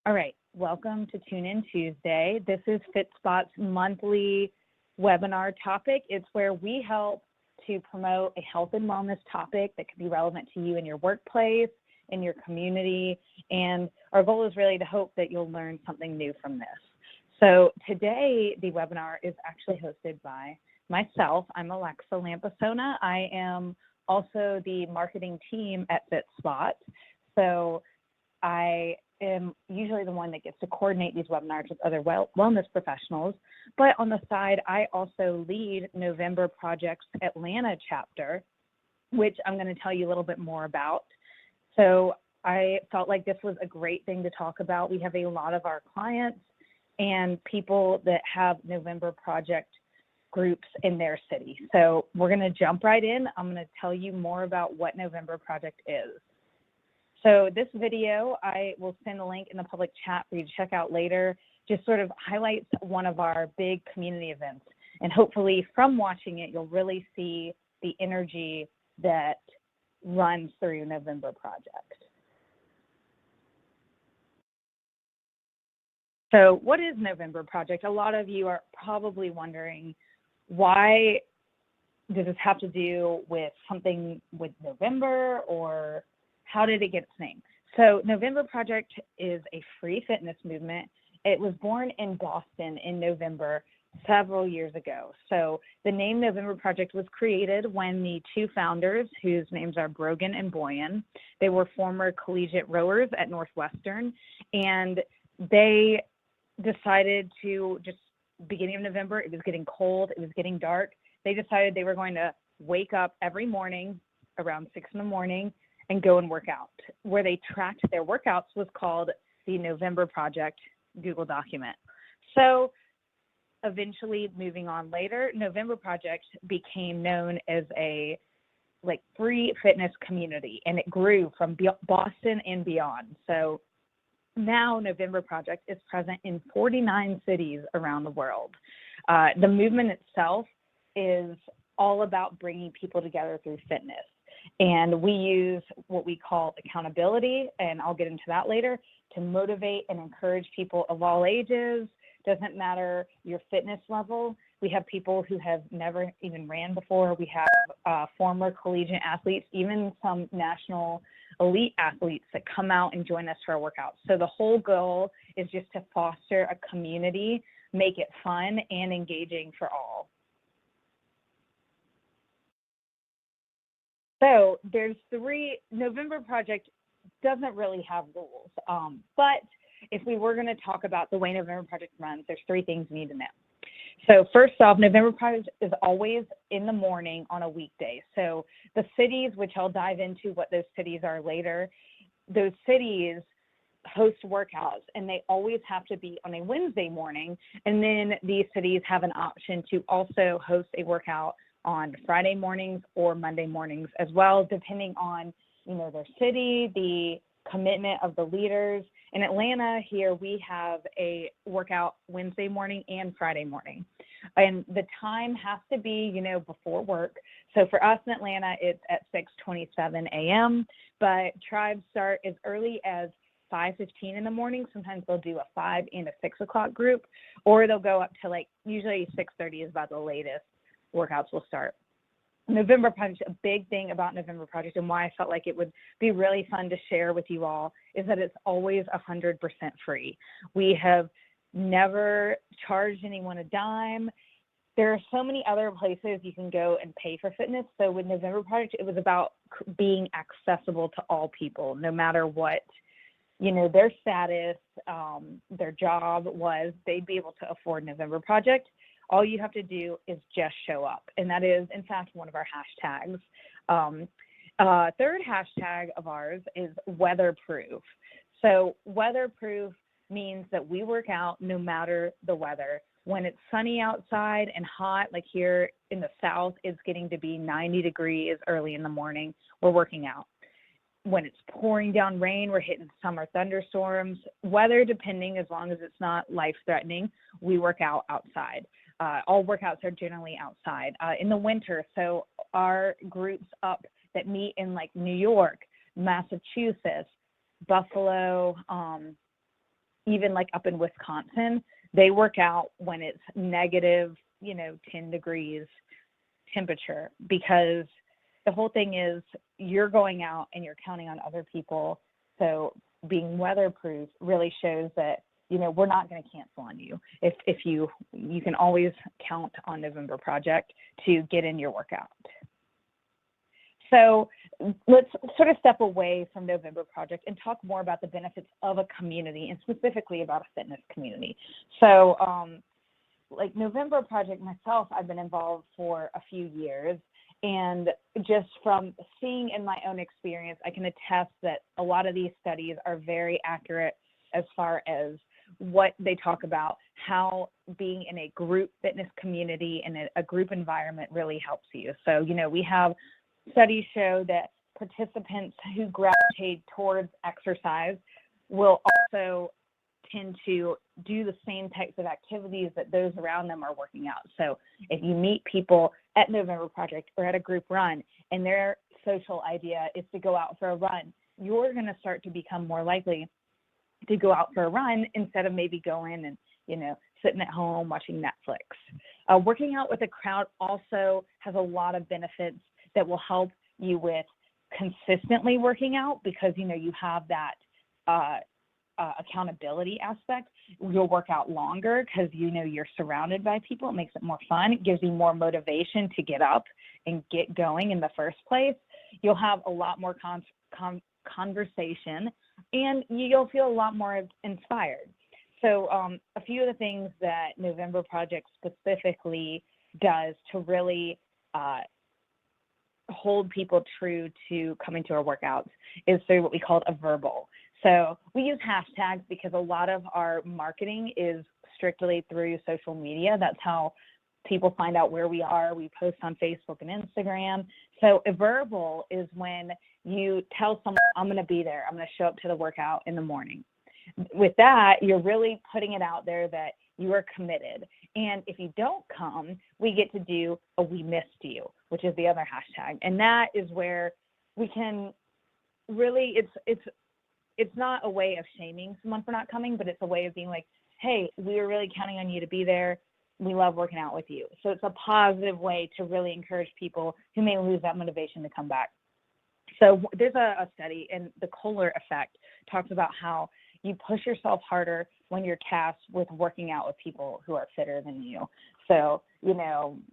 All right, welcome to Tune In Tuesday. This is FitSpot's monthly webinar topic. It's where we help to promote a health and wellness topic that could be relevant to you in your workplace, in your community, and our goal is really to hope that you'll learn something new from this. So today, the webinar is actually hosted by myself. I'm Alexa Lampasona. I am also the marketing team at FitSpot. So I am usually the one that gets to coordinate these webinars with other wellness professionals. But on the side, I also lead November Project's Atlanta chapter, which I'm going to tell you a little bit more about. So I felt like this was a great thing to talk about. We have a lot of our clients and people that have November Project groups in their city. So we're going to jump right in. I'm going to tell you more about what November Project is. So this video, I will send a link in the public chat for you to check out later, just sort of highlights one of our big community events. And hopefully from watching it, you'll really see the energy that runs through November Project. So what is November Project? A lot of you are probably wondering, why does this have to do with something with November, or how did it get its name? So November Project is a free fitness movement. It was born in Boston in November several years ago. So the name November Project was created when the two founders, whose names are Brogan and Boyan, they were former collegiate rowers at Northwestern, and they decided to just, beginning of November, it was getting cold, it was getting dark. They decided they were going to wake up every morning around 6 in the morning and go and work out. Where they tracked their workouts was called the November Project Google document. So eventually, moving on later, November Project became known as a free fitness community, and it grew from Boston and beyond. So now November Project is present in 49 cities around the world. The movement itself is all about bringing people together through fitness. And we use what we call accountability, and I'll get into that later, to motivate and encourage people of all ages. Doesn't matter your fitness level. We have people who have never even ran before. We have former collegiate athletes, even some national elite athletes that come out and join us for our workouts. So the whole goal is just to foster a community, make it fun and engaging for all. So there's November Project doesn't really have rules, but if we were going to talk about the way November Project runs, there's 3 things you need to know. So first off, November Project is always in the morning on a weekday. So the cities, which I'll dive into what those cities are later, those cities host workouts, and they always have to be on a Wednesday morning. And then these cities have an option to also host a workout on Friday mornings or Monday mornings as well, depending on, their city, the commitment of the leaders. In Atlanta here, we have a workout Wednesday morning and Friday morning. And the time has to be, before work. So for us in Atlanta, it's at 6:27 a.m., but tribes start as early as 5:15 in the morning. Sometimes they'll do a 5 and a 6 o'clock group, or they'll go up to usually 6:30 is about the latest workouts will start. November Project, a big thing about November Project and why I felt like it would be really fun to share with you all is that it's always 100% free. We have never charged anyone a dime. There are so many other places you can go and pay for fitness. So with November Project, it was about being accessible to all people, no matter what, their status, their job was, they'd be able to afford November Project. All you have to do is just show up. And that is, in fact, one of our hashtags. Third hashtag of ours is weatherproof. So weatherproof means that we work out no matter the weather. When it's sunny outside and hot, like here in the South, it's getting to be 90 degrees early in the morning, we're working out. When it's pouring down rain, we're hitting summer thunderstorms. Weather depending, as long as it's not life-threatening, we work out outside. All workouts are generally outside. In the winter, so our groups up that meet in New York, Massachusetts, Buffalo, even like up in Wisconsin, they work out when it's negative, 10 degrees temperature, because the whole thing is you're going out and you're counting on other people. So being weatherproof really shows that, we're not going to cancel on you. If you can always count on November Project to get in your workout. So let's sort of step away from November Project and talk more about the benefits of a community, and specifically about a fitness community. So like November Project myself, I've been involved for a few years, and just from seeing in my own experience, I can attest that a lot of these studies are very accurate as far as what they talk about, how being in a group fitness community and a group environment really helps you. So, we have studies show that participants who gravitate towards exercise will also tend to do the same types of activities that those around them are working out. So if you meet people at November Project or at a group run and their social idea is to go out for a run, you're going to start to become more likely to go out for a run instead of maybe going and, sitting at home watching Netflix. Working out with a crowd also has a lot of benefits that will help you with consistently working out, because, you have that accountability aspect. You'll work out longer because, you're surrounded by people. It makes it more fun. It gives you more motivation to get up and get going in the first place. You'll have a lot more conversation, and you'll feel a lot more inspired. So a few of the things that November Project specifically does to really hold people true to coming to our workouts is through what we call a verbal. So we use hashtags because a lot of our marketing is strictly through social media. That's how people find out where we are. We post on Facebook and Instagram. So a verbal is when you tell someone, I'm going to be there. I'm going to show up to the workout in the morning. With that, you're really putting it out there that you are committed. And if you don't come, we get to do a "we missed you," which is the other hashtag. And that is where we can really, it's not a way of shaming someone for not coming, but it's a way of being like, hey, we were really counting on you to be there. We love working out with you. So it's a positive way to really encourage people who may lose that motivation to come back. So there's a study, and the Kohler effect talks about how you push yourself harder when you're tasked with working out with people who are fitter than you. So,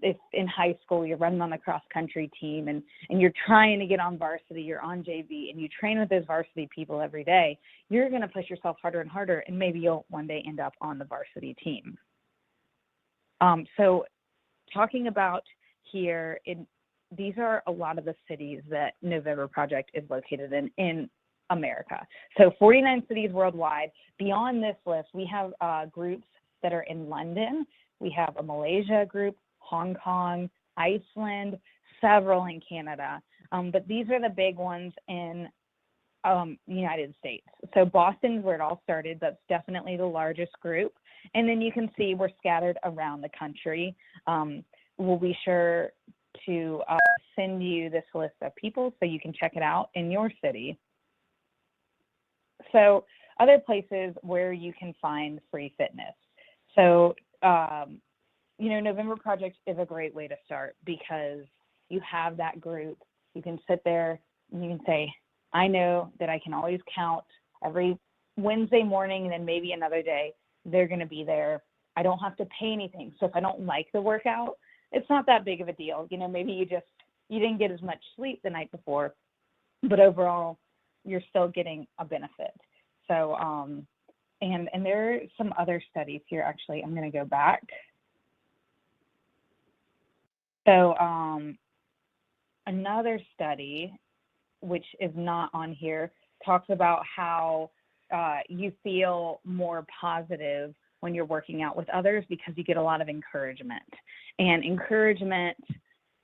if in high school you're running on the cross-country team and you're trying to get on varsity, you're on JV, and you train with those varsity people every day, you're going to push yourself harder and harder, and maybe you'll one day end up on the varsity team. So talking about here, these are a lot of the cities that November Project is located in America. So 49 cities worldwide. Beyond this list, we have groups that are in London. We have a Malaysia group, Hong Kong, Iceland, several in Canada. But these are the big ones in the United States. So Boston's where it all started. That's definitely the largest group. And then you can see we're scattered around the country. We'll be sure to send you this list of people so you can check it out in your city. So other places where you can find free fitness. So, November Project is a great way to start because you have that group. You can sit there and you can say, I know that I can always count every Wednesday morning, and then maybe another day they're going to be there. I don't have to pay anything. So if I don't like the workout, it's not that big of a deal. Maybe you didn't get as much sleep the night before, but overall you're still getting a benefit. So, and there are some other studies here. Actually, I'm going to go back. So another study, which is not on here, talks about how you feel more positive when you're working out with others because you get a lot of encouragement. And encouragement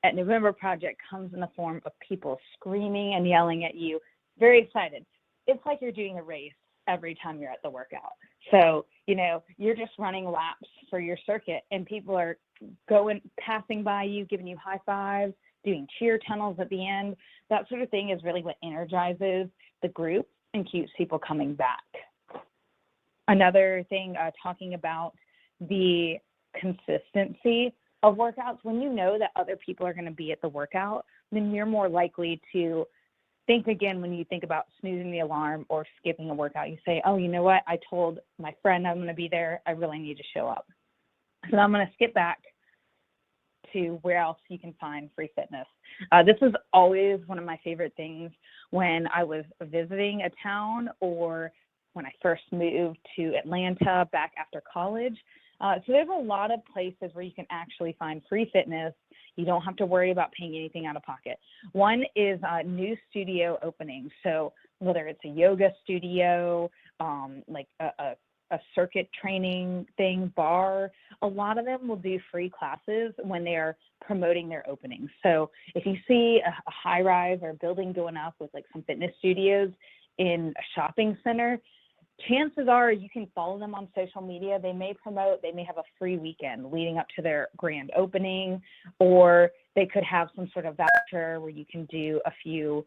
at November Project comes in the form of people screaming and yelling at you, very excited. It's like you're doing a race every time you're at the workout. So, you're just running laps for your circuit and people are passing by you, giving you high fives, doing cheer tunnels at the end. That sort of thing is really what energizes the group and keeps people coming back. Another thing, talking about the consistency of workouts. When you know that other people are going to be at the workout, then you're more likely to think again when you think about snoozing the alarm or skipping a workout. You say, oh, you know what? I told my friend I'm going to be there. I really need to show up. So I'm going to skip back to where else you can find free fitness. This was always one of my favorite things when I was visiting a town or when I first moved to Atlanta back after college. So there's a lot of places where you can actually find free fitness. You don't have to worry about paying anything out of pocket. One is new studio openings. So whether it's a yoga studio, like a circuit training thing, bar, a lot of them will do free classes when they're promoting their openings. So if you see a high rise or a building going up with like some fitness studios in a shopping center, chances are you can follow them on social media. They may promote, they may have a free weekend leading up to their grand opening, or they could have some sort of voucher where you can do a few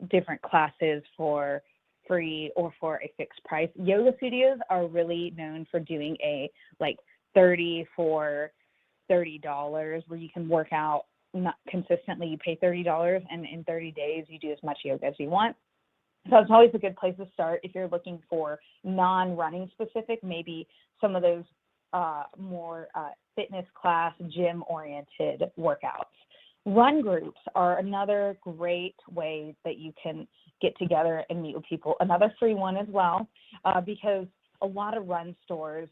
different classes for free or for a fixed price. Yoga studios are really known for doing a like 30 for $30 where you can work out not consistently. You pay $30 and in 30 days you do as much yoga as you want. So it's always a good place to start if you're looking for non-running specific, maybe some of those more fitness class, gym-oriented workouts. Run groups are another great way that you can get together and meet with people. Another free one as well, because a lot of run stores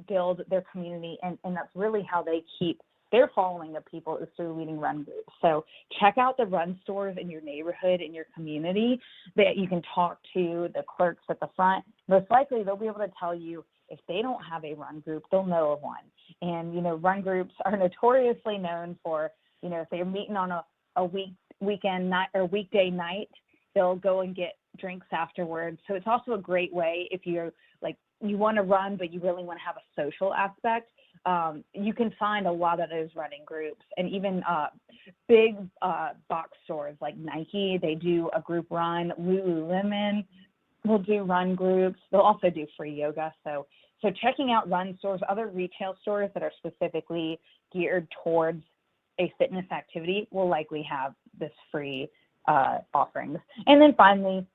build their community, and that's really how they keep their following of people is through leading run groups. So check out the run stores in your neighborhood, in your community, that you can talk to the clerks at the front. Most likely they'll be able to tell you if they don't have a run group, they'll know of one. And, run groups are notoriously known for, if they're meeting on a weekend night or weekday night, they'll go and get drinks afterwards. So it's also a great way if you're like, you want to run, but you really want to have a social aspect. You can find a lot of those running groups, and even big box stores like Nike, they do a group run. Lululemon will do run groups. They'll also do free yoga. So checking out run stores, other retail stores that are specifically geared towards a fitness activity will likely have this free offerings. And then finally,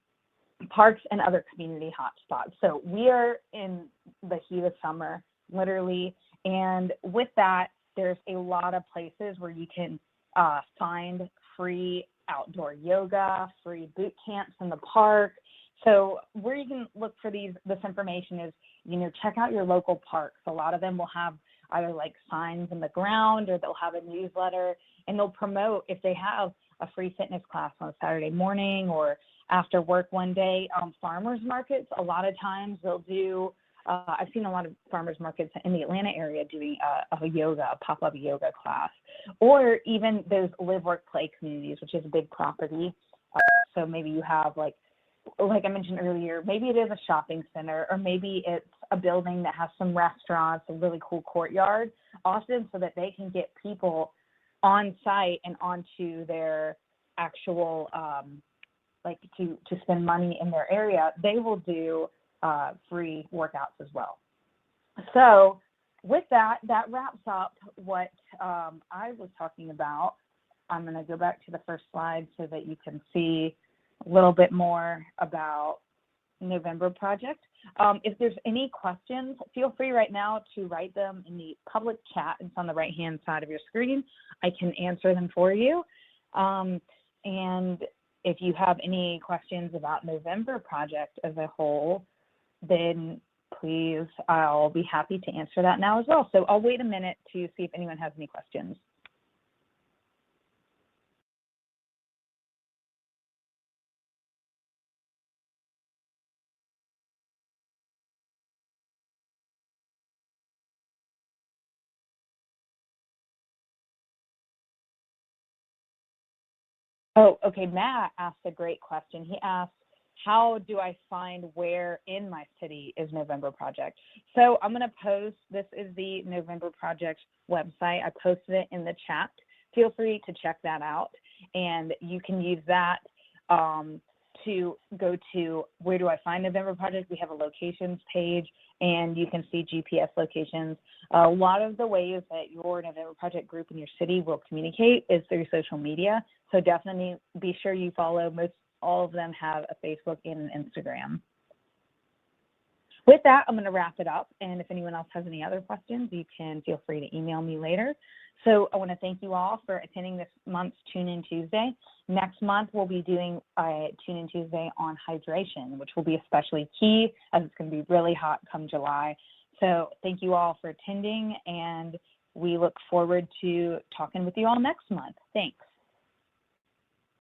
parks and other community hotspots. So we are in the heat of summer, literally. And with that, there's a lot of places where you can find free outdoor yoga, free boot camps in the park. So where you can look for this information is, check out your local parks. A lot of them will have either like signs in the ground or they'll have a newsletter, and they'll promote if they have a free fitness class on a Saturday morning or after work one day. Farmers markets, a lot of times they'll do I've seen a lot of farmers markets in the Atlanta area doing a pop-up yoga class, or even those live, work, play communities, which is a big property. So maybe you have like I mentioned earlier, maybe it is a shopping center, or maybe it's a building that has some restaurants, a really cool courtyard, often so that they can get people on site and onto their actual, to spend money in their area. They will do free workouts as well. So with that wraps up what I was talking about. I'm going to go back to the first slide so that you can see a little bit more about November Project. If there's any questions, feel free right now to write them in the public chat. It's on the right-hand side of your screen. I can answer them for you. And if you have any questions about November Project as a whole, then please, I'll be happy to answer that now as well. So I'll wait a minute to see if anyone has any questions. Oh, okay. Matt asked a great question. He asked, how do I find where in my city is November Project? So I'm going to post, this is the November Project website. I posted it in the chat. Feel free to check that out. And you can use that to go to where do I find November Project, we have a locations page, and you can see GPS locations. A lot of the ways that your November Project group in your city will communicate is through social media. So definitely be sure you follow. All of them have a Facebook and an Instagram. With that, I'm going to wrap it up. And if anyone else has any other questions, you can feel free to email me later. So I want to thank you all for attending this month's Tune In Tuesday. Next month, we'll be doing a Tune In Tuesday on hydration, which will be especially key as it's going to be really hot come July. So thank you all for attending, and we look forward to talking with you all next month. Thanks.